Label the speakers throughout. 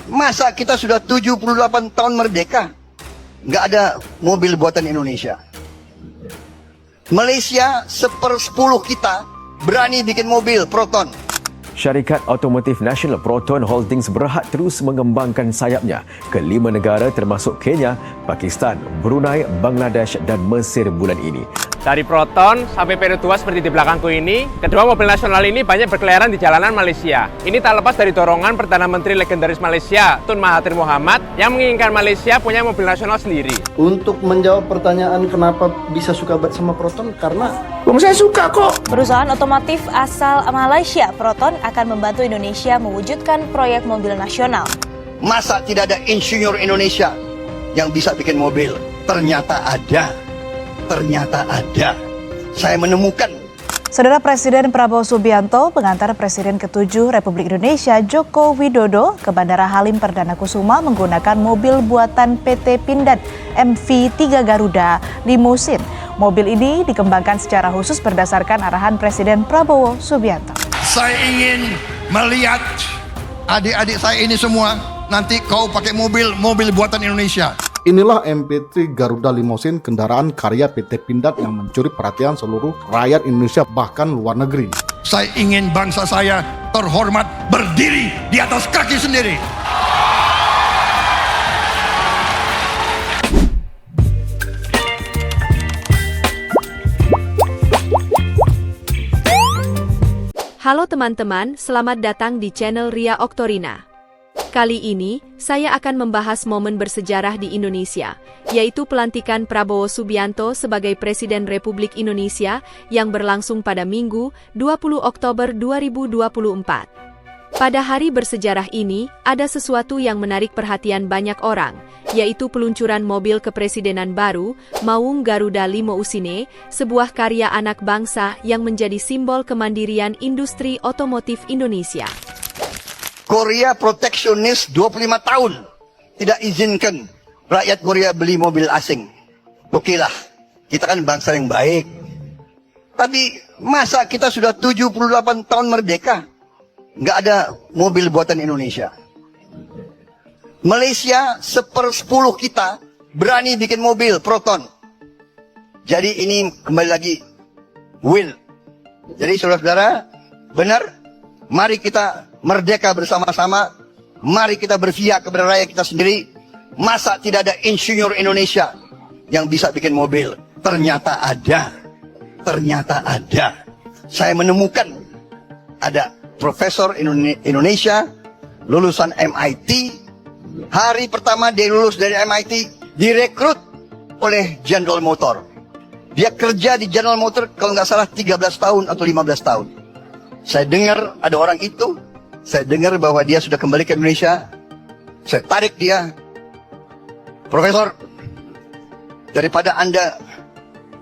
Speaker 1: Masa kita sudah 78 tahun merdeka, nggak ada mobil buatan Indonesia. Malaysia 1/10 kita berani bikin mobil Proton.
Speaker 2: Syarikat Automotif Nasional Proton Holdings berhad terus mengembangkan sayapnya ke 5 negara termasuk Kenya, Pakistan, Brunei, Bangladesh dan Mesir bulan ini.
Speaker 3: Dari Proton sampai Peru 2 seperti di belakangku ini, kedua mobil nasional ini banyak berkeliaran di jalanan Malaysia. Ini tak lepas dari dorongan Perdana Menteri legendaris Malaysia, Tun Mahathir Mohamad, yang menginginkan Malaysia punya mobil nasional sendiri.
Speaker 4: Untuk menjawab pertanyaan kenapa bisa suka banget sama Proton, karena
Speaker 5: saya suka kok.
Speaker 6: Perusahaan otomotif asal Malaysia, Proton, akan membantu Indonesia mewujudkan proyek mobil nasional.
Speaker 1: Masa tidak ada insinyur Indonesia yang bisa bikin mobil? Ternyata ada. Ternyata ada. Saya menemukan.
Speaker 7: Saudara Presiden Prabowo Subianto, pengantar Presiden ke-7 Republik Indonesia Joko Widodo ke Bandara Halim Perdana Kusuma menggunakan mobil buatan PT Pindad MV3 Garuda Limousine. Mobil ini dikembangkan secara khusus berdasarkan arahan Presiden Prabowo Subianto.
Speaker 8: Saya ingin melihat adik-adik saya ini semua nanti kau pakai mobil buatan Indonesia.
Speaker 9: Inilah MV3 Garuda Limousine, kendaraan karya PT Pindad yang mencuri perhatian seluruh rakyat Indonesia bahkan luar negeri.
Speaker 8: Saya ingin bangsa saya terhormat berdiri di atas kaki sendiri.
Speaker 10: Halo teman-teman, selamat datang di channel Ria Oktorina. Kali ini, saya akan membahas momen bersejarah di Indonesia, yaitu pelantikan Prabowo Subianto sebagai Presiden Republik Indonesia yang berlangsung pada Minggu, 20 Oktober 2024. Pada hari bersejarah ini, ada sesuatu yang menarik perhatian banyak orang, yaitu peluncuran mobil kepresidenan baru, Maung Garuda Limousine, sebuah karya anak bangsa yang menjadi simbol kemandirian industri otomotif Indonesia.
Speaker 1: Korea proteksionis 25 tahun. Tidak izinkan rakyat Korea beli mobil asing. Okelah, kita kan bangsa yang baik. Tapi masa kita sudah 78 tahun merdeka, nggak ada mobil buatan Indonesia. Malaysia 1/10 kita berani bikin mobil Proton. Jadi ini kembali lagi will. Jadi saudara-saudara, benar, mari kita merdeka bersama-sama. Mari kita berpihak kepada rakyat kita sendiri. Masa tidak ada insinyur Indonesia yang bisa bikin mobil? Ternyata ada. Ternyata ada. Saya menemukan ada profesor Indonesia lulusan MIT. Hari pertama dia lulus dari MIT, direkrut oleh General Motor. Dia kerja di General Motor kalau nggak salah 13 tahun atau 15 tahun. Saya dengar ada orang itu. Saya dengar bahwa dia sudah kembali ke Indonesia. Saya tarik dia. Profesor, daripada Anda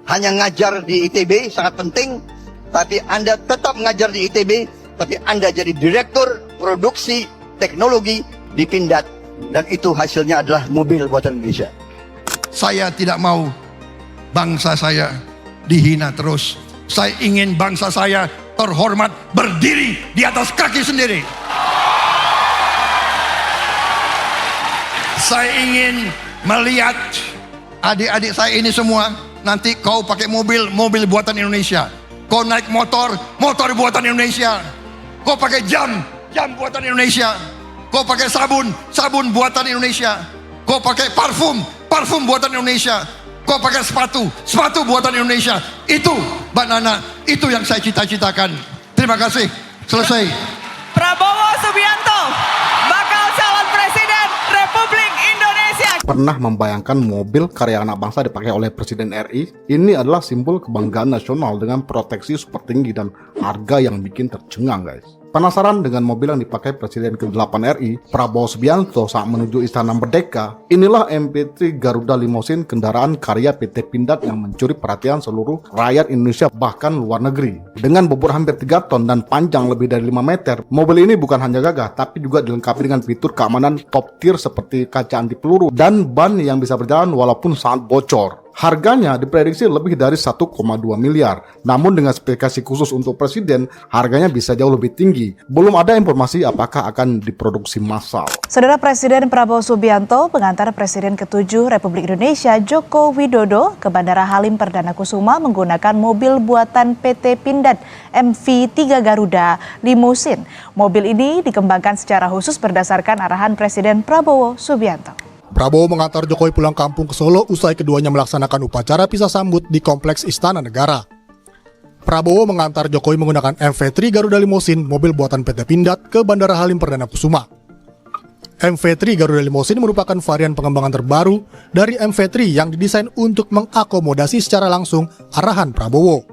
Speaker 1: hanya ngajar di ITB, sangat penting. Tapi Anda tetap ngajar di ITB, tapi Anda jadi direktur produksi teknologi di Pindad. Dan itu hasilnya adalah mobil buatan Indonesia.
Speaker 8: Saya tidak mau bangsa saya dihina terus. Saya ingin bangsa saya terhormat berdiri di atas kaki sendiri. Saya ingin melihat adik-adik saya ini semua nanti kau pakai mobil buatan Indonesia. Kau naik motor buatan Indonesia. Kau pakai jam buatan Indonesia. Kau pakai sabun buatan Indonesia. Kau pakai parfum buatan Indonesia. Kau pakai sepatu buatan Indonesia. Itu, Mbak Nana, itu yang saya cita-citakan. Terima kasih. Selesai.
Speaker 11: Prabowo Subianto bakal calon presiden Republik Indonesia.
Speaker 9: Pernah membayangkan mobil karya anak bangsa dipakai oleh Presiden RI? Ini adalah simbol kebanggaan nasional dengan proteksi super tinggi dan harga yang bikin tercengang, guys. Penasaran dengan mobil yang dipakai Presiden ke-8 RI, Prabowo Subianto saat menuju Istana Merdeka? Inilah MV3 Garuda Limousine, kendaraan karya PT Pindad yang mencuri perhatian seluruh rakyat Indonesia bahkan luar negeri. Dengan bobot hampir 3 ton dan panjang lebih dari 5 meter, mobil ini bukan hanya gagah, tapi juga dilengkapi dengan fitur keamanan top tier seperti kaca anti peluru dan ban yang bisa berjalan walaupun sangat bocor. Harganya diprediksi lebih dari 1,2 miliar. Namun dengan spesifikasi khusus untuk presiden, harganya bisa jauh lebih tinggi. Belum ada informasi apakah akan diproduksi massal.
Speaker 7: Saudara Presiden Prabowo Subianto mengantar Presiden ke-7 Republik Indonesia Joko Widodo ke Bandara Halim Perdana Kusuma menggunakan mobil buatan PT Pindad MV3 Garuda Limousine. Mobil ini dikembangkan secara khusus berdasarkan arahan Presiden Prabowo Subianto.
Speaker 5: Prabowo mengantar Jokowi pulang kampung ke Solo usai keduanya melaksanakan upacara pisah sambut di Kompleks Istana Negara. Prabowo mengantar Jokowi menggunakan MV3 Garuda Limousine, mobil buatan PT Pindad, ke Bandara Halim Perdana Kusuma. MV3 Garuda Limousine merupakan varian pengembangan terbaru dari MV3 yang didesain untuk mengakomodasi secara langsung arahan Prabowo.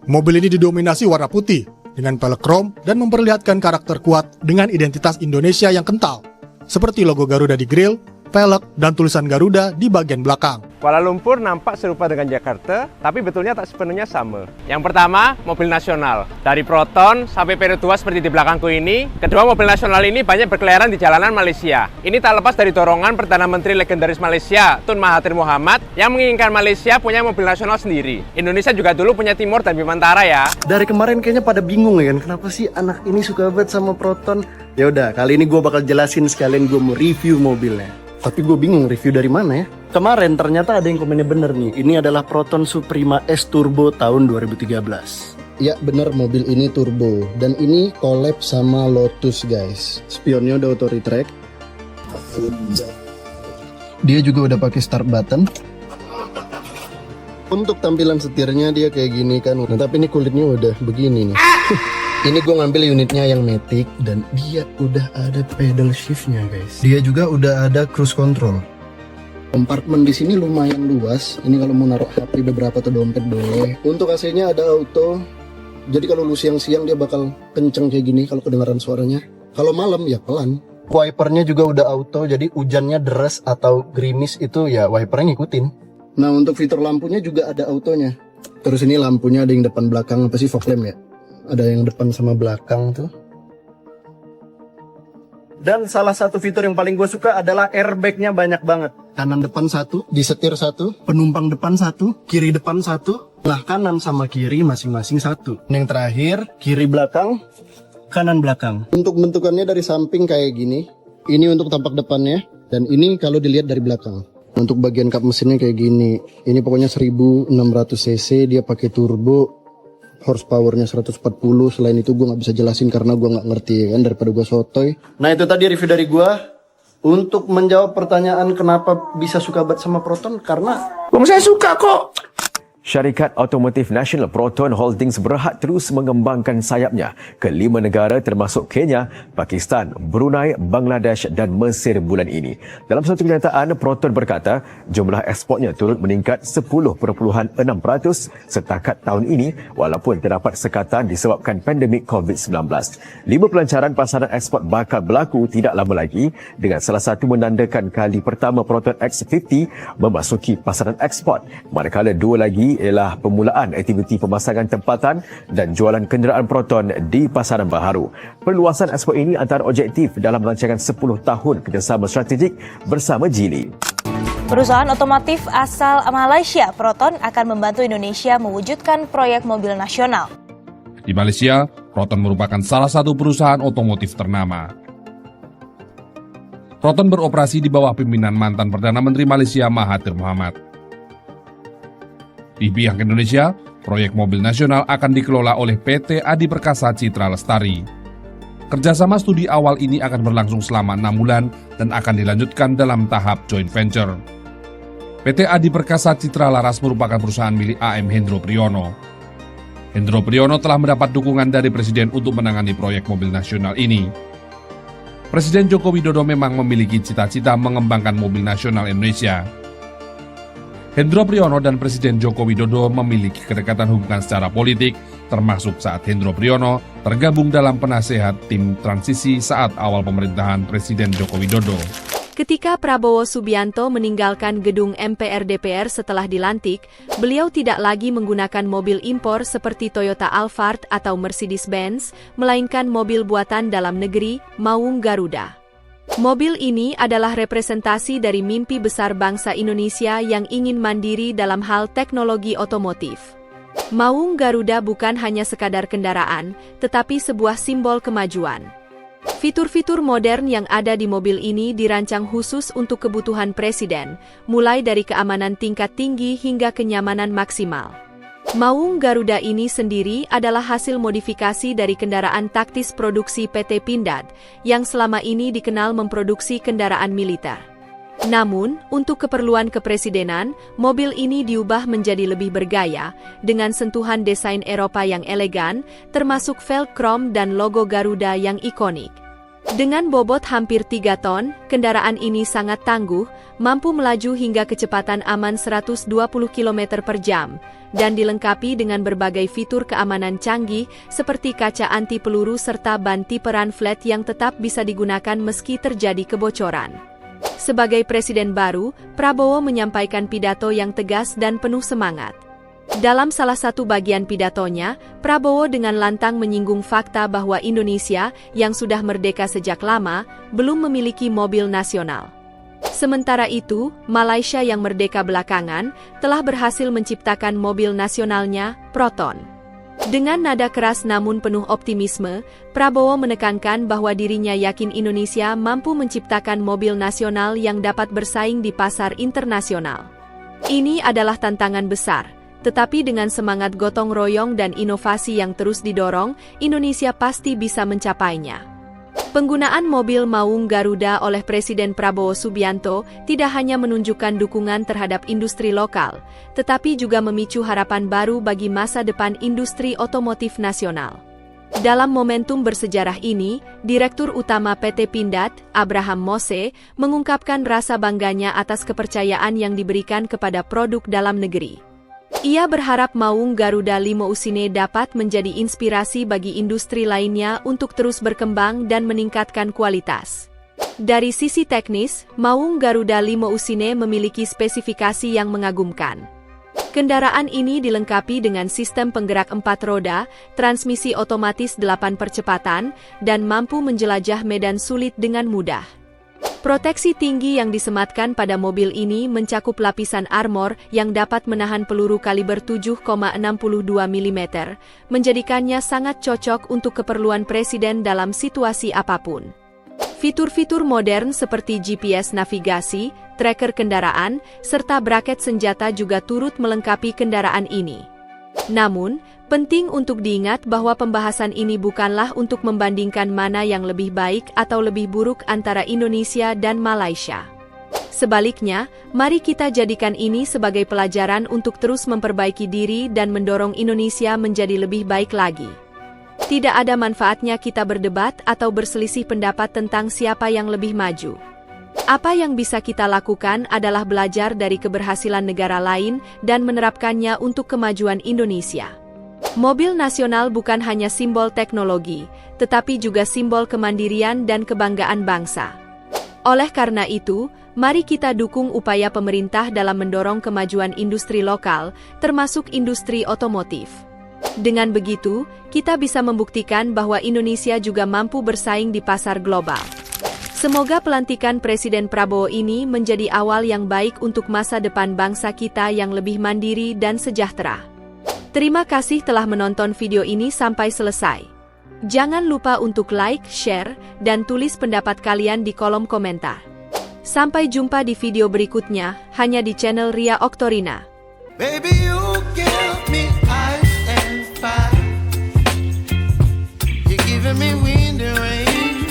Speaker 5: Mobil ini didominasi warna putih dengan pelek krom dan memperlihatkan karakter kuat dengan identitas Indonesia yang kental, seperti logo Garuda di grill, pelek, dan tulisan Garuda di bagian belakang.
Speaker 3: Kuala Lumpur nampak serupa dengan Jakarta, tapi betulnya tak sepenuhnya sama. Yang pertama, mobil nasional. Dari Proton sampai Peretua seperti di belakangku ini, kedua mobil nasional ini banyak berkeliaran di jalanan Malaysia. Ini tak lepas dari dorongan Perdana Menteri legendaris Malaysia, Tun Mahathir Mohamad, yang menginginkan Malaysia punya mobil nasional sendiri. Indonesia juga dulu punya Timor dan Bimantara ya.
Speaker 4: Dari kemarin kayaknya pada bingung ya kan, kenapa sih anak ini suka banget sama Proton? Ya udah, kali ini gue bakal jelasin sekalian gue mau review mobilnya. Tapi gue bingung review dari mana ya. Kemarin ternyata ada yang komennya bener nih. Ini adalah Proton Suprema S Turbo tahun 2013. Ya bener, mobil ini turbo. Dan ini collab sama Lotus guys. Spionnya udah auto retract. Dia juga udah pakai start button. Untuk tampilan setirnya dia kayak gini kan. Nah, tapi ini kulitnya udah begini nih. Ini gue ngambil unitnya yang Matic dan dia udah ada pedal shiftnya guys. Dia juga udah ada cruise control. Kompartemen di sini lumayan luas. Ini kalau mau naruh HP beberapa atau dompet boleh. Untuk AC-nya ada auto. Jadi kalau lu siang-siang dia bakal kenceng kayak gini kalau kedengaran suaranya. Kalau malam ya pelan. Wipernya juga udah auto. Jadi hujannya deras atau gerimis itu ya wipernya ngikutin. Nah untuk fitur lampunya juga ada autonya. Terus ini lampunya ada yang depan belakang, apa sih, fog lamp ya? Ada yang depan sama belakang tuh. Dan salah satu fitur yang paling gue suka adalah airbagnya banyak banget. Kanan depan satu, di setir satu, penumpang depan satu, kiri depan satu. Nah kanan sama kiri masing-masing satu. Yang terakhir kiri belakang, kanan belakang. Untuk bentukannya dari samping kayak gini. Ini untuk tampak depannya. Dan ini kalau dilihat dari belakang. Untuk bagian kap mesinnya kayak gini. Ini pokoknya 1600 cc, dia pakai turbo. Horsepowernya 140. Selain itu gue nggak bisa jelasin karena gue nggak ngerti kan, daripada gue sotoy. Nah itu tadi review dari gue. Untuk menjawab pertanyaan kenapa bisa suka banget sama Proton, karena saya suka kok.
Speaker 2: Syarikat Otomotif Nasional Proton Holdings berhad terus mengembangkan sayapnya ke 5 negara termasuk Kenya, Pakistan, Brunei, Bangladesh dan Mesir bulan ini. Dalam satu kenyataan, Proton berkata jumlah ekspornya turut meningkat 10.6% setakat tahun ini walaupun terdapat sekatan disebabkan pandemik COVID-19. 5 pelancaran pasaran ekspor bakal berlaku tidak lama lagi dengan salah satu menandakan kali pertama Proton X50 memasuki pasaran ekspor, manakala 2 lagi ialah permulaan aktiviti pemasangan tempatan dan jualan kenderaan Proton di pasaran baharu. Perluasan ekspor ini antara objektif dalam rancangan 10 tahun kerjasama strategik bersama Geely.
Speaker 6: Perusahaan otomotif asal Malaysia, Proton, akan membantu Indonesia mewujudkan proyek mobil nasional.
Speaker 12: Di Malaysia, Proton merupakan salah satu perusahaan otomotif ternama. Proton beroperasi di bawah pimpinan mantan Perdana Menteri Malaysia Mahathir Mohamad. Di pihak Indonesia, proyek mobil nasional akan dikelola oleh PT Adi Perkasa Citra Lestari. Kerjasama studi awal ini akan berlangsung selama 6 bulan dan akan dilanjutkan dalam tahap joint venture. PT Adi Perkasa Citra Laras merupakan perusahaan milik AM Hendro Priyono. Hendro Priyono telah mendapat dukungan dari Presiden untuk menangani proyek mobil nasional ini. Presiden Joko Widodo memang memiliki cita-cita mengembangkan mobil nasional Indonesia. Hendro Priyono dan Presiden Joko Widodo memiliki kedekatan hubungan secara politik, termasuk saat Hendro Priyono tergabung dalam penasehat tim transisi saat awal pemerintahan Presiden Joko Widodo.
Speaker 10: Ketika Prabowo Subianto meninggalkan gedung MPR DPR setelah dilantik, beliau tidak lagi menggunakan mobil impor seperti Toyota Alphard atau Mercedes-Benz, melainkan mobil buatan dalam negeri, Maung Garuda. Mobil ini adalah representasi dari mimpi besar bangsa Indonesia yang ingin mandiri dalam hal teknologi otomotif. Maung Garuda bukan hanya sekadar kendaraan, tetapi sebuah simbol kemajuan. Fitur-fitur modern yang ada di mobil ini dirancang khusus untuk kebutuhan presiden, mulai dari keamanan tingkat tinggi hingga kenyamanan maksimal. Maung Garuda ini sendiri adalah hasil modifikasi dari kendaraan taktis produksi PT Pindad, yang selama ini dikenal memproduksi kendaraan militer. Namun, untuk keperluan kepresidenan, mobil ini diubah menjadi lebih bergaya, dengan sentuhan desain Eropa yang elegan, termasuk velg krom dan logo Garuda yang ikonik. Dengan bobot hampir 3 ton, kendaraan ini sangat tangguh, mampu melaju hingga kecepatan aman 120 km per jam, dan dilengkapi dengan berbagai fitur keamanan canggih seperti kaca anti peluru serta ban tipe run flat yang tetap bisa digunakan meski terjadi kebocoran. Sebagai presiden baru, Prabowo menyampaikan pidato yang tegas dan penuh semangat. Dalam salah satu bagian pidatonya, Prabowo dengan lantang menyinggung fakta bahwa Indonesia, yang sudah merdeka sejak lama, belum memiliki mobil nasional. Sementara itu, Malaysia yang merdeka belakangan, telah berhasil menciptakan mobil nasionalnya, Proton. Dengan nada keras namun penuh optimisme, Prabowo menekankan bahwa dirinya yakin Indonesia mampu menciptakan mobil nasional yang dapat bersaing di pasar internasional. Ini adalah tantangan besar. Tetapi dengan semangat gotong royong dan inovasi yang terus didorong, Indonesia pasti bisa mencapainya. Penggunaan mobil Maung Garuda oleh Presiden Prabowo Subianto tidak hanya menunjukkan dukungan terhadap industri lokal, tetapi juga memicu harapan baru bagi masa depan industri otomotif nasional. Dalam momentum bersejarah ini, Direktur Utama PT Pindad, Abraham Mose, mengungkapkan rasa bangganya atas kepercayaan yang diberikan kepada produk dalam negeri. Ia berharap Maung Garuda Limousine dapat menjadi inspirasi bagi industri lainnya untuk terus berkembang dan meningkatkan kualitas. Dari sisi teknis, Maung Garuda Limousine memiliki spesifikasi yang mengagumkan. Kendaraan ini dilengkapi dengan sistem penggerak 4 roda, transmisi otomatis 8 percepatan, dan mampu menjelajah medan sulit dengan mudah. Proteksi tinggi yang disematkan pada mobil ini mencakup lapisan armor yang dapat menahan peluru kaliber 7,62 mm, menjadikannya sangat cocok untuk keperluan presiden dalam situasi apapun. Fitur-fitur modern seperti GPS navigasi, tracker kendaraan, serta braket senjata juga turut melengkapi kendaraan ini. Namun, penting untuk diingat bahwa pembahasan ini bukanlah untuk membandingkan mana yang lebih baik atau lebih buruk antara Indonesia dan Malaysia. Sebaliknya, mari kita jadikan ini sebagai pelajaran untuk terus memperbaiki diri dan mendorong Indonesia menjadi lebih baik lagi. Tidak ada manfaatnya kita berdebat atau berselisih pendapat tentang siapa yang lebih maju. Apa yang bisa kita lakukan adalah belajar dari keberhasilan negara lain dan menerapkannya untuk kemajuan Indonesia. Mobil nasional bukan hanya simbol teknologi, tetapi juga simbol kemandirian dan kebanggaan bangsa. Oleh karena itu, mari kita dukung upaya pemerintah dalam mendorong kemajuan industri lokal, termasuk industri otomotif. Dengan begitu, kita bisa membuktikan bahwa Indonesia juga mampu bersaing di pasar global. Semoga pelantikan Presiden Prabowo ini menjadi awal yang baik untuk masa depan bangsa kita yang lebih mandiri dan sejahtera. Terima kasih telah menonton video ini sampai selesai. Jangan lupa untuk like, share, dan tulis pendapat kalian di kolom komentar. Sampai jumpa di video berikutnya, hanya di channel Ria Oktorina.
Speaker 13: Baby, you give me ice and fire. You're giving me wind and rain.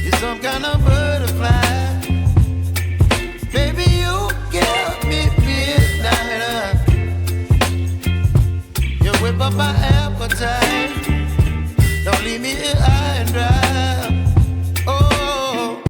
Speaker 13: You're some kind of butterfly. Baby, you give me midnight. You whip up my appetite. Don't leave me here